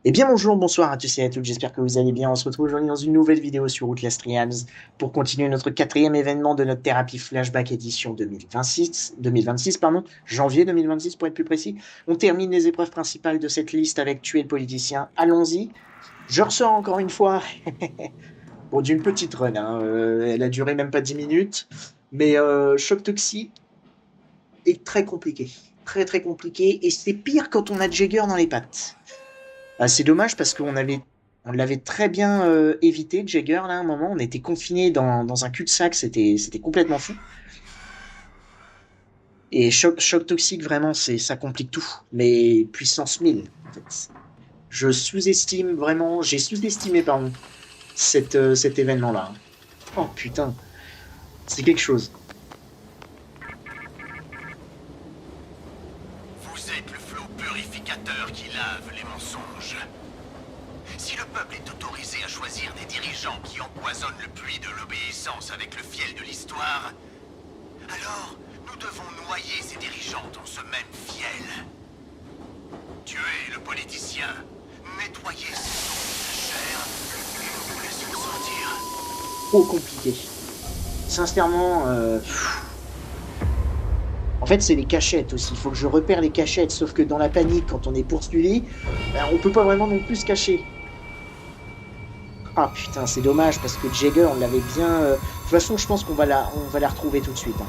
Eh bien bonjour, bonsoir à tous et à toutes, j'espère que vous allez bien. On se retrouve aujourd'hui dans une nouvelle vidéo sur Outlast Trials pour continuer notre quatrième événement de notre thérapie flashback édition 2026, janvier 2026 pour être plus précis. On termine les épreuves principales de cette liste avec tuer le politicien. Allons-y. Je ressors encore une fois bon, d'une petite run, hein. Elle a duré même pas 10 minutes, mais choc toxique est très compliqué. Très très compliqué et c'est pire quand on a Jagger dans les pattes. Ah, c'est dommage parce on l'avait très bien évité, Jagger, là, à un moment. On était confinés dans un cul-de-sac, c'était complètement fou. Et choc toxique, vraiment, ça complique tout. Mais puissance 1000, en fait. J'ai sous-estimé, pardon, cet événement-là, hein. Oh putain, c'est quelque chose. Vous êtes le flot purificateur qui lave les mensonges. Si le peuple est autorisé à choisir des dirigeants qui empoisonnent le puits de l'obéissance avec le fiel de l'histoire, alors nous devons noyer ces dirigeants dans ce même fiel. Tuer le politicien, nettoyer ses os de sa chair, et nous laissons sortir. Trop compliqué. Sincèrement, en fait, c'est les cachettes aussi. Il faut que je repère les cachettes. Sauf que dans la panique, quand on est poursuivi, ben, on peut pas vraiment non plus se cacher. Ah putain, c'est dommage parce que Jagger, on l'avait bien. De toute façon, je pense on va la retrouver tout de suite, hein.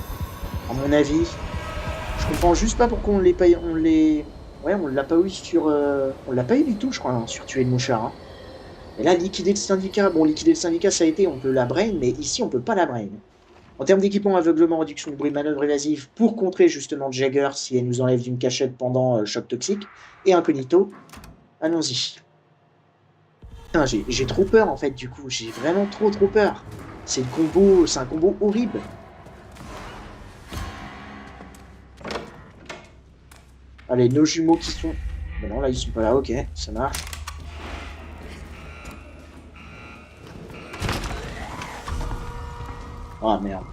À mon avis, je comprends juste pas pourquoi ouais, on l'a pas eu on l'a pas eu du tout, je crois, hein, sur tuer le mouchard, hein. Et là, liquider le syndicat. Bon, liquider le syndicat, ça a été, on peut la brain, mais ici, on peut pas la brain. En termes d'équipement, aveuglement, réduction de bruit, manœuvre évasive, pour contrer justement Jagger si elle nous enlève d'une cachette pendant choc toxique, et incognito, allons-y. Putain, j'ai trop peur en fait, du coup, j'ai vraiment trop peur. C'est un combo horrible. Allez, nos jumeaux qui sont... Ben non, là, ils sont pas là, ok, ça marche. Ah, merde.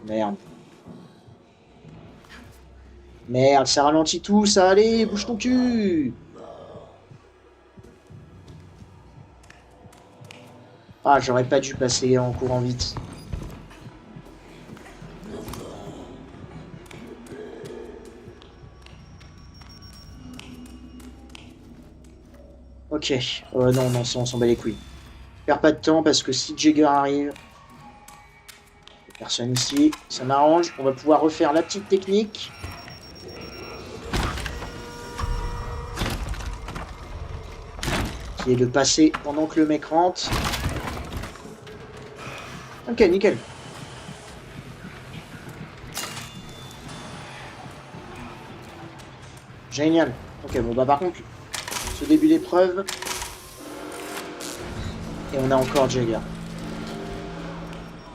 Merde. Merde, ça ralentit tout, ça, allez, bouge ton cul. Ah, j'aurais pas dû passer en courant vite. Ok. Non, non, ça, on s'en bat les couilles. Perds pas de temps parce que si Jagger arrive, personne ici, ça m'arrange. On va pouvoir refaire la petite technique. Qui est de passer pendant que le mec rentre. Ok, nickel. Génial. Ok, bon bah par contre, ce début d'épreuve. Et on a encore Jagger.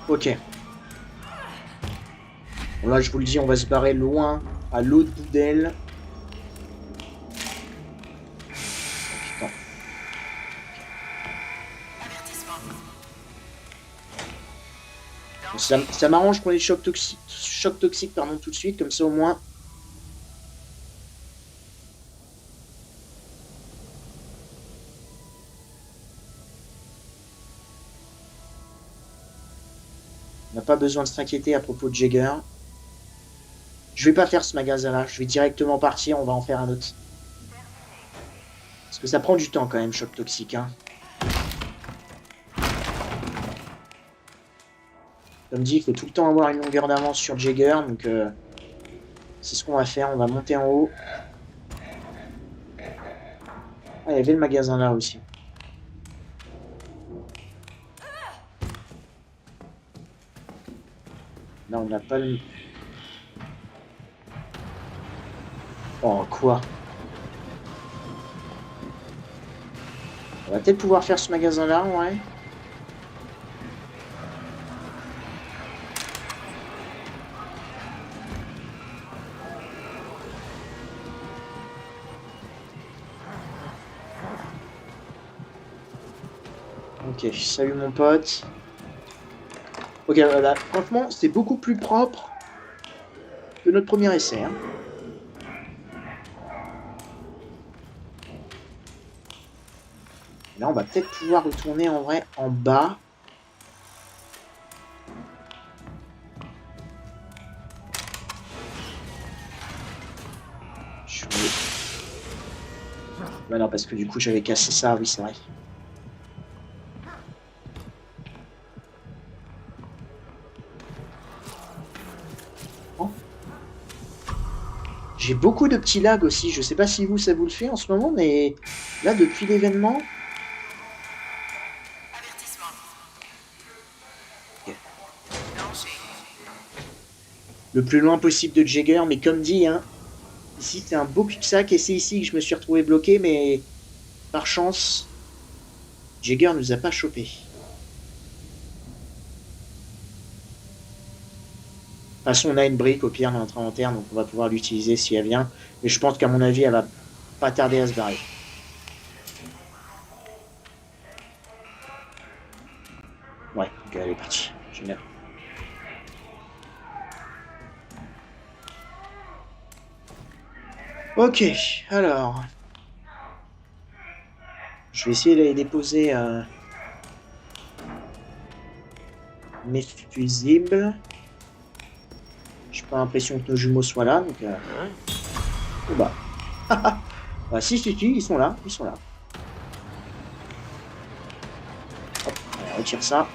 Ok. Bon là, je vous le dis, on va se barrer loin, à l'autre bout d'elle. Putain. Ça m'arrange qu'on ait choc toxique pardon, tout de suite, comme ça au moins. On n'a pas besoin de s'inquiéter à propos de Jagger. Je vais pas faire ce magasin-là, je vais directement partir, on va en faire un autre. Parce que ça prend du temps quand même, choc toxique, hein. Comme dit, il faut tout le temps avoir une longueur d'avance sur Jagger, donc c'est ce qu'on va faire, on va monter en haut. Ah, il y avait le magasin là aussi. Là, on n'a pas le... Oh, quoi? On va peut-être pouvoir faire ce magasin-là, ouais. Ok, salut mon pote. Ok, voilà. Franchement, c'est beaucoup plus propre que notre premier essai, hein. Là, on va peut-être pouvoir retourner en vrai en bas. Je vais... Bah non, parce que du coup, j'avais cassé ça, oui, c'est vrai. Oh. J'ai beaucoup de petits lags aussi. Je sais pas si vous, ça vous le fait en ce moment, mais là, depuis l'événement... Okay. Le plus loin possible de Jagger, mais comme dit, hein, ici, c'est un beau cul-de-sac, et c'est ici que je me suis retrouvé bloqué, mais par chance, Jagger nous a pas chopé. De toute façon, on a une brique au pire dans notre inventaire, donc on va pouvoir l'utiliser si elle vient. Et je pense qu'à mon avis, elle va pas tarder à se barrer. Ouais, ok, elle est partie. Génial. Ok, alors... Je vais essayer d'aller déposer mes fusibles. J'ai pas l'impression que nos jumeaux soient là, donc... Oh bah... bah si, ils sont là, ils sont là. Hop, allez, on retire ça.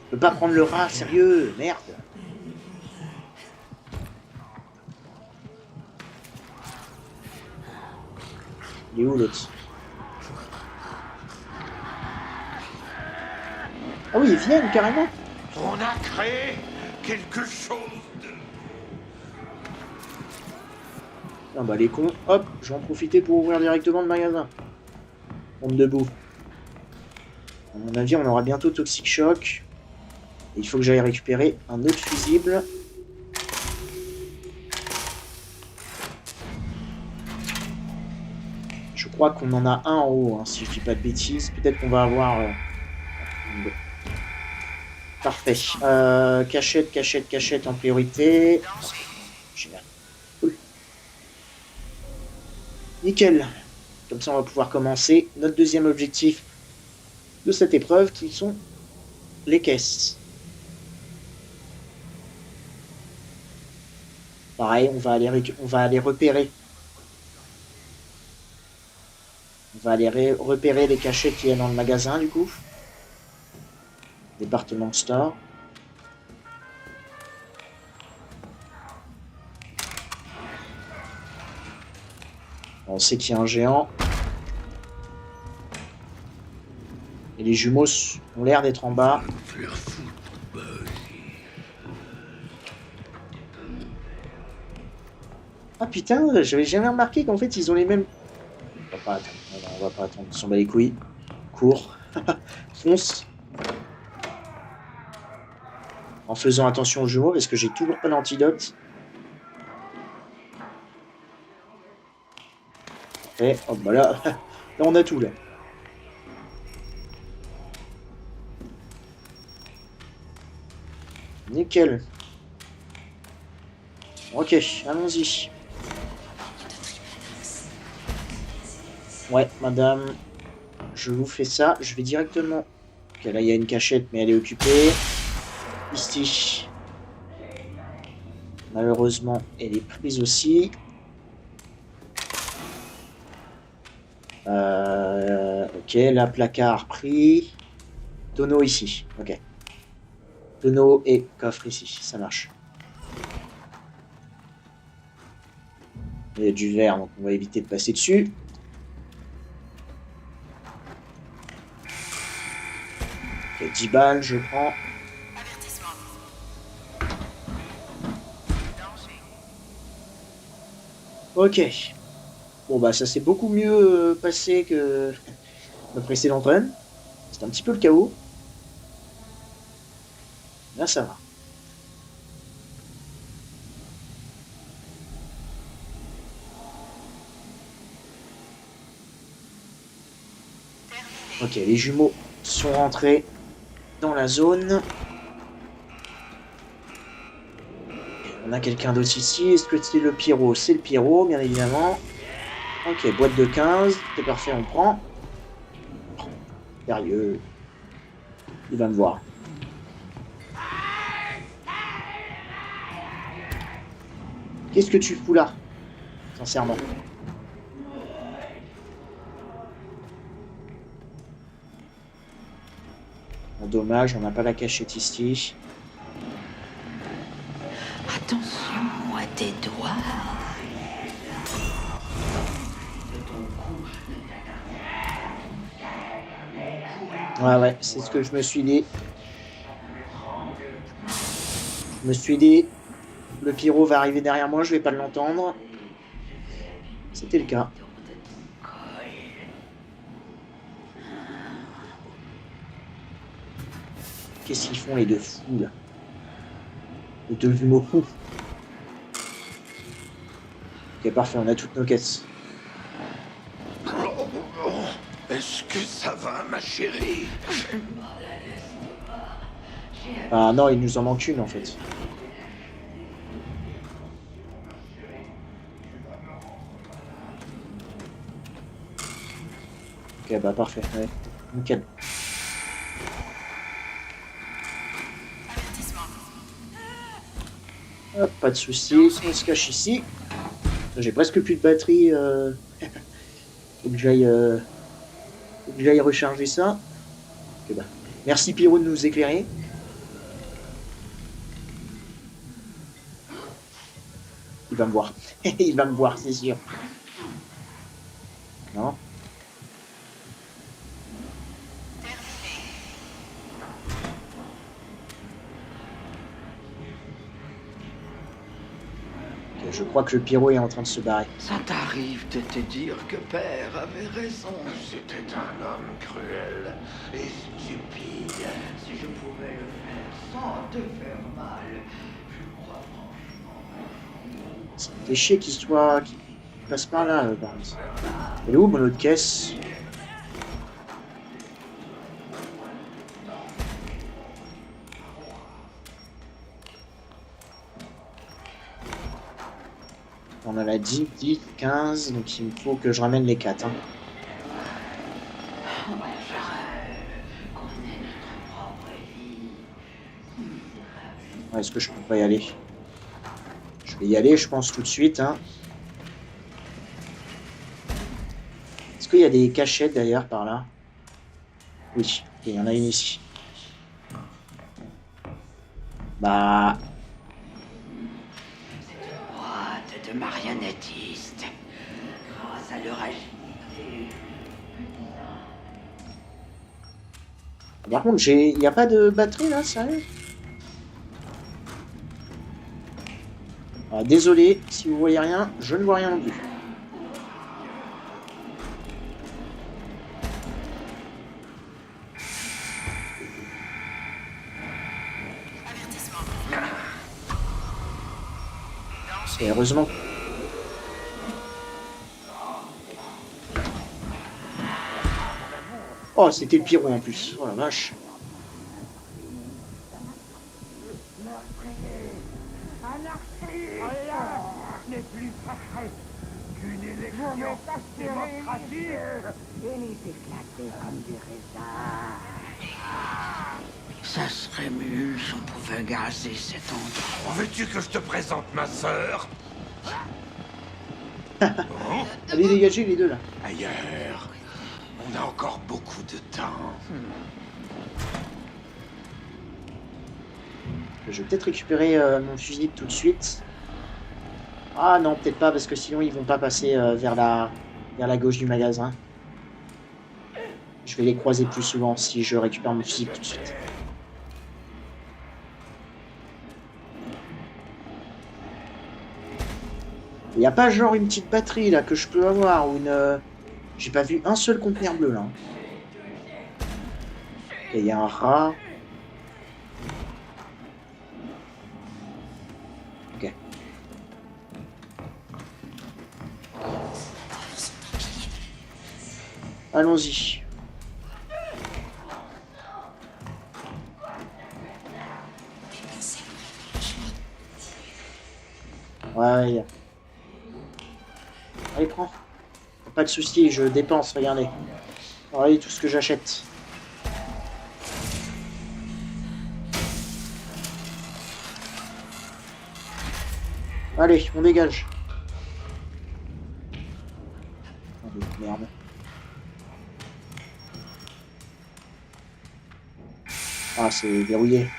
Je peux pas prendre le rat, sérieux, merde. Il est où l'autre? Ah oui, ils viennent carrément. On a créé quelque chose de... Ah bah les cons, hop, je vais en profiter pour ouvrir directement le magasin. Bande debout. À mon avis, on aura bientôt Toxic Shock. Et il faut que j'aille récupérer un autre fusible. Je crois qu'on en a un en haut, hein, si je dis pas de bêtises. Peut-être qu'on va avoir... Parfait. Cachette en priorité. Génial. Cool. Nickel. Comme ça, on va pouvoir commencer notre deuxième objectif de cette épreuve, qui sont les caisses. Pareil, on va aller repérer. On va aller repérer les cachettes qu'il y a dans le magasin, du coup. Département store. On sait qu'il y a un géant. Et les jumeaux ont l'air d'être en bas. Ah putain, j'avais jamais remarqué qu'en fait ils ont les mêmes... On va pas attendre, on va pas attendre, on s'en bat les couilles. Cours. Fonce. En faisant attention aux jumeaux parce que j'ai toujours pas l'antidote. Et hop, bah là, là on a tout là. Nickel. Ok, allons-y. Ouais, madame, je vous fais ça. Je vais directement... Ok, là il y a une cachette mais elle est occupée. Ici. Malheureusement, elle est prise aussi. Ok, la placard pris. Tonneau ici. Ok. Tonneau et coffre ici. Ça marche. Il y a du verre, donc on va éviter de passer dessus. Ok, 10 balles, je prends. Ok. Bon bah ça s'est beaucoup mieux passé que le précédent run. C'était un petit peu le chaos. Là ça va. Ok, les jumeaux sont rentrés. dans la zone. On a quelqu'un d'autre ici. Est-ce que c'est le pyro? C'est le pyro, bien évidemment. Ok, boîte de 15. C'est parfait, on prend. Sérieux. Il va me voir. Qu'est-ce que tu fous là? Sincèrement. Bon, dommage, on n'a pas la cachette ici. Attention à tes doigts. Ouais, c'est ce que je me suis dit. Je me suis dit, le pyro va arriver derrière moi, je vais pas l'entendre. C'était le cas. Qu'est-ce qu'ils font les deux fous là? Les deux jumeaux fous. Ok, parfait, on a toutes nos caisses. Est-ce que ça va, ma chérie? Ah non, il nous en manque une en fait. Ok, bah parfait, ouais. Nickel. Hop, pas de soucis, on se cache ici. J'ai presque plus de batterie. Faut que j'aille recharger ça. Ok, bah. Merci Pyro de nous éclairer. Il va me voir. Il va me voir, c'est sûr. Non. Ok, je crois que le Pyro est en train de se barrer. Ça t'arrive de te dire que Père avait raison. C'était un homme cruel et stupide. Si je pouvais le faire sans te faire mal, je crois franchement. Ça me fait chier qu'il passe par là, Barnes. Elle est où mon autre caisse? On en a 10, 10, 15, donc il me faut que je ramène les 4. Hein. Ouais, est-ce que je peux pas y aller? Je vais y aller, je pense, tout de suite. Hein. Est-ce qu'il y a des cachettes d'ailleurs par là? Oui, il y en a une ici. Bah... Boîte de marionnettistes. Grâce à leur agilité. Par contre, il n'y a pas de batterie là, sérieux? Ah, désolé, si vous voyez rien, je ne vois rien non plus. Et heureusement. Oh, c'était le Pyro en plus. Oh la vache. N'est plus sacré qu'une élection démocratique. Et les éclater comme du raisin. Ça serait mieux si on pouvait gazer cet endroit. Veux-tu que je te présente ma sœur? Allez, dégagez les deux là. Ailleurs. On a encore beaucoup de temps. Je vais peut-être récupérer mon fusil tout de suite. Ah non, peut-être pas, parce que sinon ils vont pas passer vers la gauche du magasin. Je vais les croiser plus souvent si je récupère mon fusil tout de suite. Il n'y a pas genre une petite batterie là que je peux avoir ou une... J'ai pas vu un seul conteneur bleu là. Et il y a un rat. Ok. Allons-y. Ouais. Allez, prends. Pas de soucis, je dépense, regardez. Regardez tout ce que j'achète. Allez, on dégage. Attendez, merde. Ah, c'est verrouillé.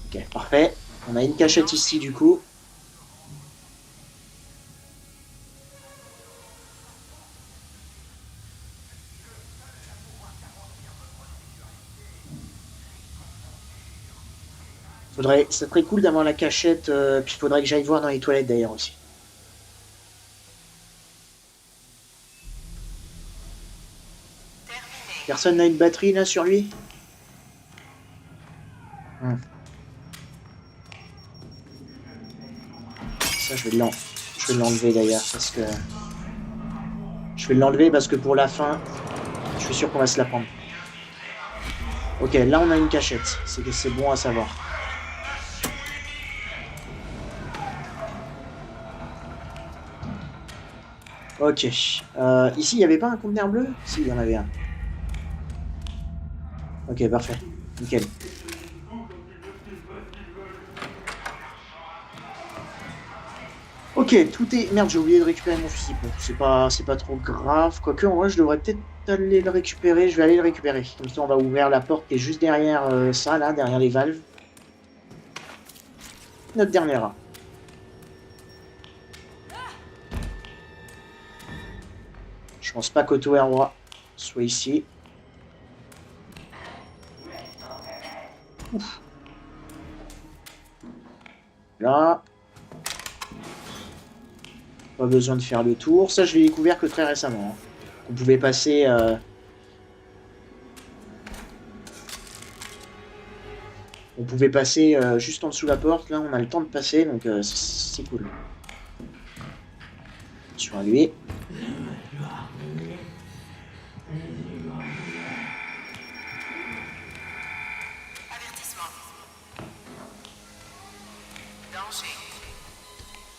Ok, parfait. On a une cachette ici, du coup. Ça serait cool d'avoir la cachette, puis il faudrait que j'aille voir dans les toilettes d'ailleurs aussi. Personne n'a une batterie là sur lui? Ça je vais l'enlever d'ailleurs parce que... Je vais l'enlever parce que pour la fin, je suis sûr qu'on va se la prendre. Ok, là on a une cachette, c'est bon à savoir. Ok. Ici, il n'y avait pas un conteneur bleu? Si, il y en avait un. Ok, parfait. Nickel. Ok, tout est... Merde, j'ai oublié de récupérer mon fusil. Bon, c'est pas trop grave. Quoique, en vrai, je devrais peut-être aller le récupérer. Je vais aller le récupérer. Comme ça, on va ouvrir la porte qui est juste derrière ça, là, derrière les valves. Notre dernière arme. Je pense pas qu'Otto Roi soit ici. Ouf. Là. Pas besoin de faire le tour. Ça, je l'ai découvert que très récemment. Hein. On pouvait passer... On pouvait passer juste en dessous de la porte. Là, on a le temps de passer, donc c'est cool. Sur à lui.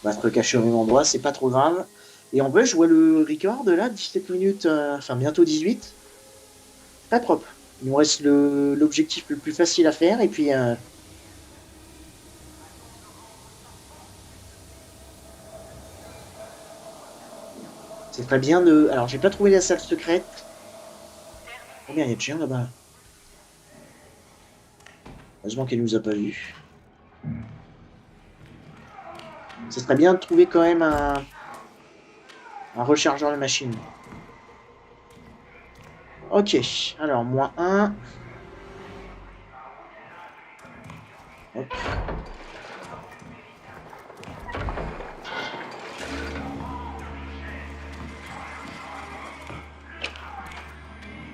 On va se recacher au même endroit, c'est pas trop grave. Et en vrai, je vois le record là, 17 minutes, enfin bientôt 18. Pas propre. Il nous reste l'objectif le plus facile à faire, et puis... c'est très bien de... Alors, j'ai pas trouvé la salle secrète. Combien il y a de chiens là-bas? Heureusement qu'elle nous a pas vus. Ce serait bien de trouver quand même un rechargeur de machine. Ok, alors, -1. Hop.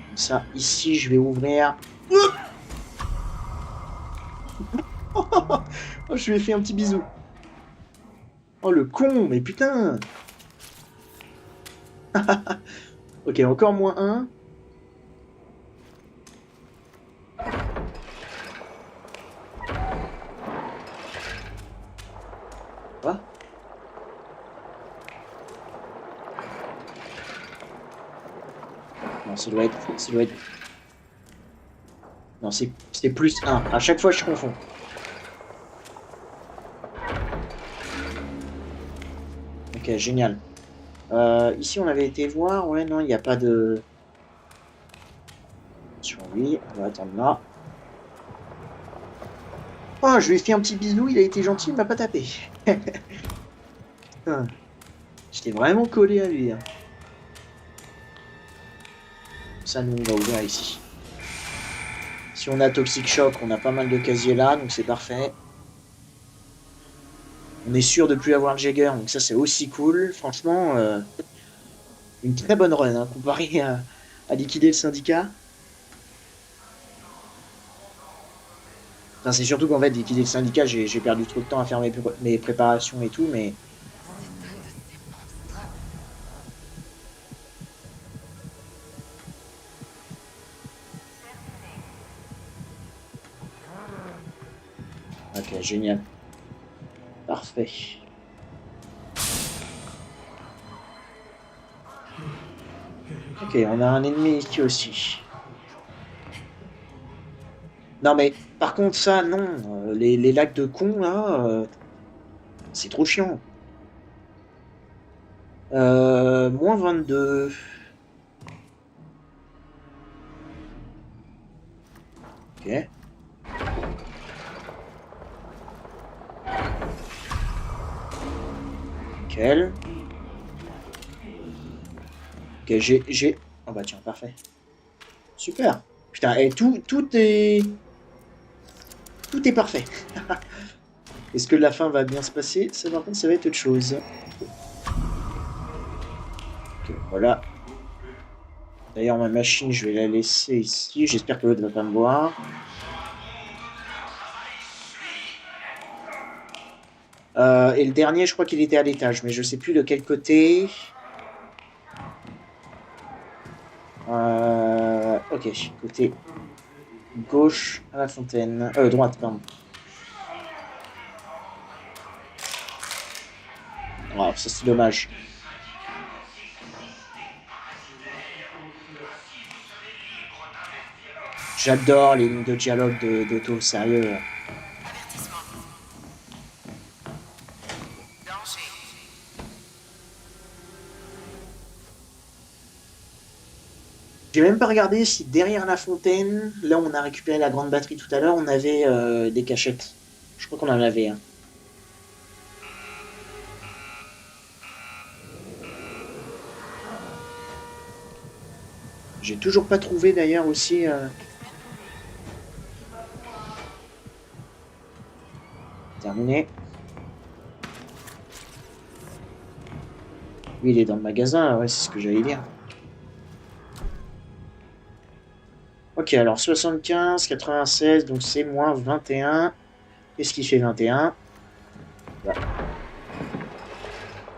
Comme ça, ici, je vais ouvrir... Oh, je lui ai fait un petit bisou. Oh, le con, mais putain. Ok, encore -1. Quoi? Non, ça doit être... Non, c'est +1. À chaque fois, je confonds. Ok, génial. Ici, on avait été voir. Ouais, non, il n'y a pas de... Sur lui, on va attendre là. Oh, je lui ai fait un petit bisou, il a été gentil, il m'a pas tapé. Putain, j'étais vraiment collé à lui. Hein. Ça, nous, on va ouvrir ici. Si on a Toxic Shock, on a pas mal de casiers là, donc c'est parfait. On est sûr de plus avoir le Jagger, donc ça, c'est aussi cool. Franchement, une très bonne run, hein, comparé à liquider le syndicat. Enfin, c'est surtout qu'en fait, liquider le syndicat, j'ai perdu trop de temps à faire mes préparations et tout, mais... Ok, génial. Parfait. Ok, on a un ennemi ici aussi. Non mais, par contre ça, non. Les lacs de cons, là, c'est trop chiant. Moins 22. Ok. Nickel. Ok, j'ai... Oh bah tiens, parfait. Super. Putain, et tout est... Tout est parfait. Est-ce que la fin va bien se passer? Ça, par contre, ça va être autre chose. Ok, voilà. D'ailleurs, ma machine, je vais la laisser ici. J'espère que l'autre ne va pas me voir. Et le dernier, je crois qu'il était à l'étage, mais je sais plus de quel côté. Ok, côté gauche à la fontaine. Droite, pardon. Oh, ça c'est dommage. J'adore les lignes de dialogue d'Otto, sérieux. Avertissement. Danger. J'ai même pas regardé si derrière la fontaine, là où on a récupéré la grande batterie tout à l'heure, on avait des cachettes. Je crois qu'on en avait un. J'ai toujours pas trouvé d'ailleurs aussi... Terminé. Lui, il est dans le magasin, ouais, c'est ce que j'allais dire. Ok, alors 75, 96, donc c'est moins 21. Qu'est-ce qui fait 21? Là.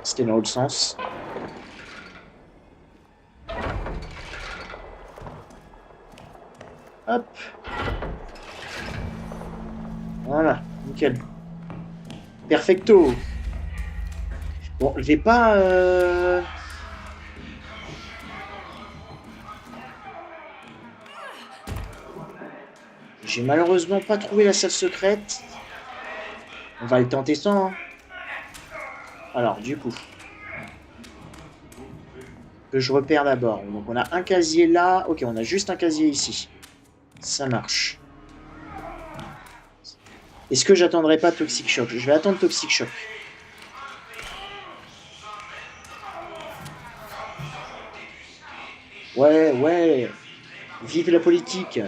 C'était dans l'autre sens. Hop. Voilà, nickel. Perfecto. Bon, je vais pas... J'ai malheureusement pas trouvé la salle secrète. On va le tenter sans. Hein. Alors, du coup... Que je repère d'abord. Donc on a un casier là. Ok, on a juste un casier ici. Ça marche. Est-ce que j'attendrai pas Toxic Shock? Je vais attendre Toxic Shock. Ouais, ouais. Vive la politique.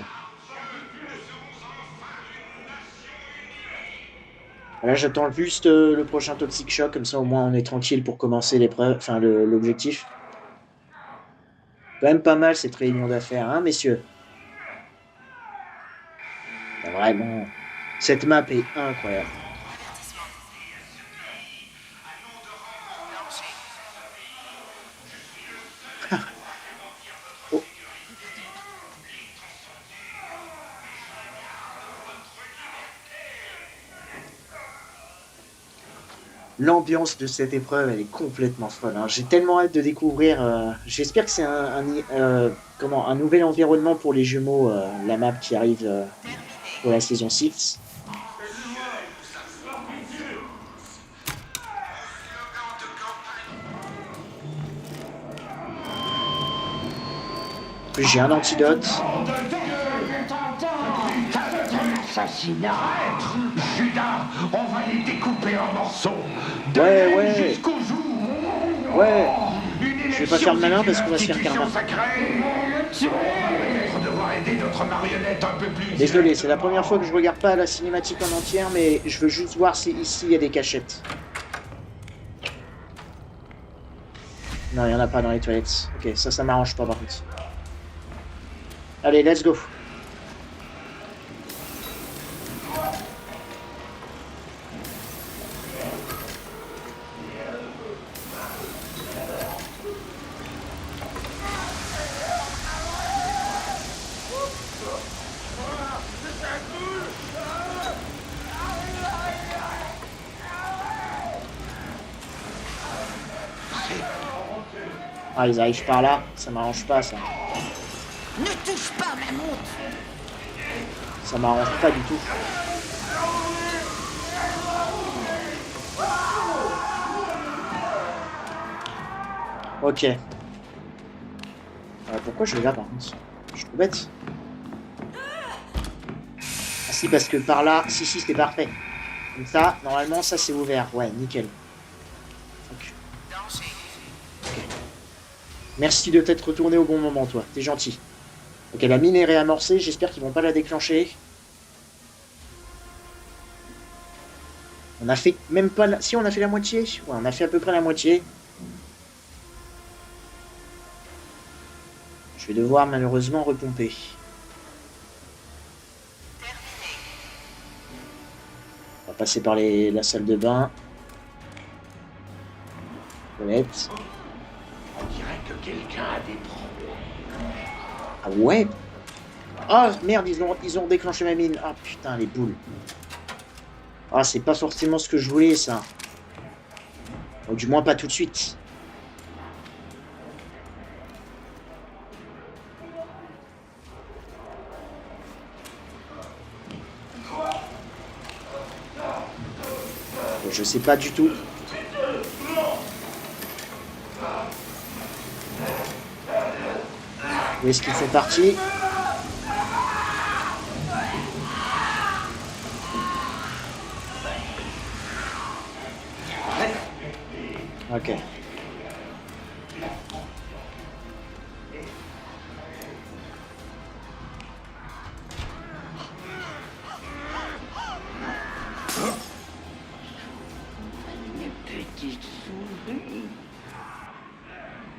Là, j'attends juste le prochain Toxic Shock. Comme ça, au moins, on est tranquille pour commencer l'épreuve. Enfin, l'objectif. Quand même pas mal cette réunion d'affaires, hein, messieurs? Vraiment. Cette map est incroyable. Avertissement. Danger. Oh. L'ambiance de cette épreuve, elle est complètement folle. Hein. J'ai tellement hâte de découvrir. J'espère que c'est un nouvel environnement pour les jumeaux, la map qui arrive pour la saison 6. En plus, j'ai un antidote. Assassinat. Judas, on va les découper en morceaux. Ouais. Jusqu'au jour. Ouais. Une Je vais pas faire le malin parce qu'on va se faire institution karma. sacrée. On va peut-être devoir aider notre marionnette un peu plus. Désolé, c'est la première fois que je regarde pas la cinématique en entière, mais je veux juste voir si ici il y a des cachettes. Non, il y en a pas dans les toilettes. Ok, ça m'arrange pas par contre. Allez, let's go. Ah, ils arrivent par là. Ça m'arrange pas, ça. Ne touche pas ma montre. Ça m'arrange pas du tout. Ok. Pourquoi je vais là, par contre? Je suis trop bête. Ah si, parce que par là... Si, c'était parfait. Comme ça, normalement, ça c'est ouvert. Ouais, nickel. Ok. Merci de t'être retourné au bon moment, toi. T'es gentil. Ok, la mine est réamorcée. J'espère qu'ils vont pas la déclencher. On a fait même pas... Si, on a fait la moitié. Ouais, on a fait à peu près la moitié. Je vais devoir malheureusement repomper. On va passer par la salle de bain. Toilette. On dirait que quelqu'un a des problèmes. Ah ouais. Ah merde, ils ont déclenché ma mine. Ah putain, les boules. Ah, c'est pas forcément ce que je voulais, ça. Ou du moins pas tout de suite. Je sais pas du tout. Où est-ce qu'ils sont partis? Ok.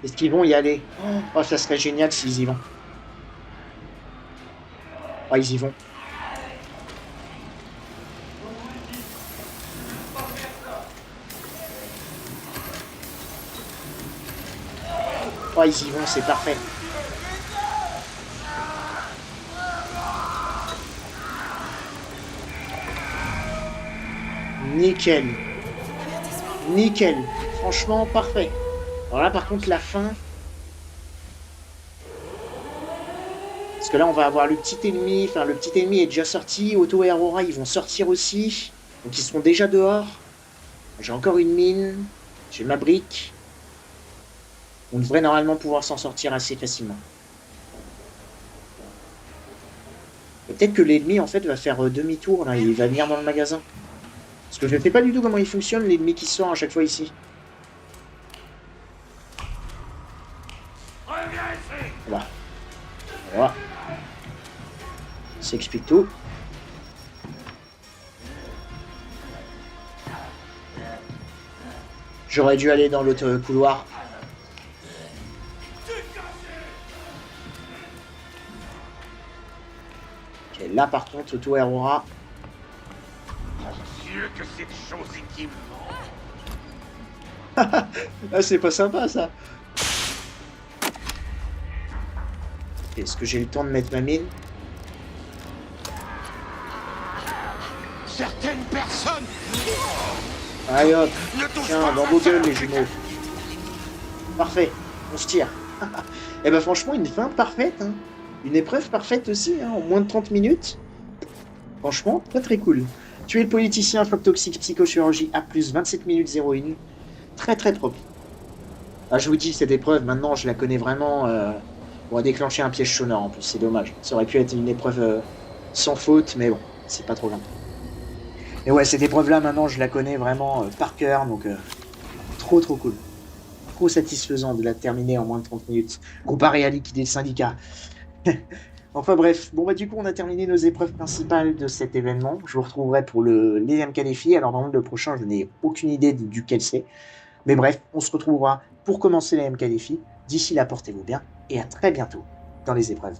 Est-ce qu'ils vont y aller? Oh, ça serait génial s'ils y vont. Oh, ils y vont. Oh, ils y vont, c'est parfait. Nickel. Nickel. Franchement, parfait. Alors là, par contre, la fin... Parce que là, on va avoir le petit ennemi. Enfin, le petit ennemi est déjà sorti. Otto et Aurora, ils vont sortir aussi. Donc, ils seront déjà dehors. J'ai encore une mine. J'ai ma brique. On devrait normalement pouvoir s'en sortir assez facilement. Et peut-être que l'ennemi, en fait, va faire demi-tour. Là, il va venir dans le magasin. Parce que je ne sais pas du tout comment il fonctionne, l'ennemi qui sort à chaque fois ici. Voilà. Voilà. Ça explique tout. J'aurais dû aller dans l'autre couloir. Ok, là par contre, Otto et Aurora. Mon Dieu, que cette chose est immense. Ah, c'est pas sympa ça. Est-ce que j'ai le temps de mettre ma mine? Certaines personnes Allez hop. ne touchent Tiens, pas dans à vos ça. gueules les jumeaux. Parfait, on se tire. Et ben franchement, une fin parfaite. Hein. Une épreuve parfaite aussi, hein, en moins de 30 minutes. Franchement, très très cool. Tuer le politicien, choc toxique, psychochirurgie, A+, 27 minutes 01. Très très propre. Ah, je vous dis, cette épreuve, maintenant, je la connais vraiment. On va déclencher un piège sonore en plus, c'est dommage. Ça aurait pu être une épreuve sans faute, mais bon, c'est pas trop grave. Et ouais, cette épreuve-là, maintenant, je la connais vraiment par cœur, donc trop trop cool. Trop satisfaisant de la terminer en moins de 30 minutes, comparé à liquider le syndicat. Enfin bref, bon bah du coup on a terminé nos épreuves principales de cet événement. Je vous retrouverai pour les MK défis. Alors dans le prochain, je n'ai aucune idée duquel c'est. Mais bref, on se retrouvera pour commencer les MK défis. D'ici là, portez-vous bien et à très bientôt dans les épreuves.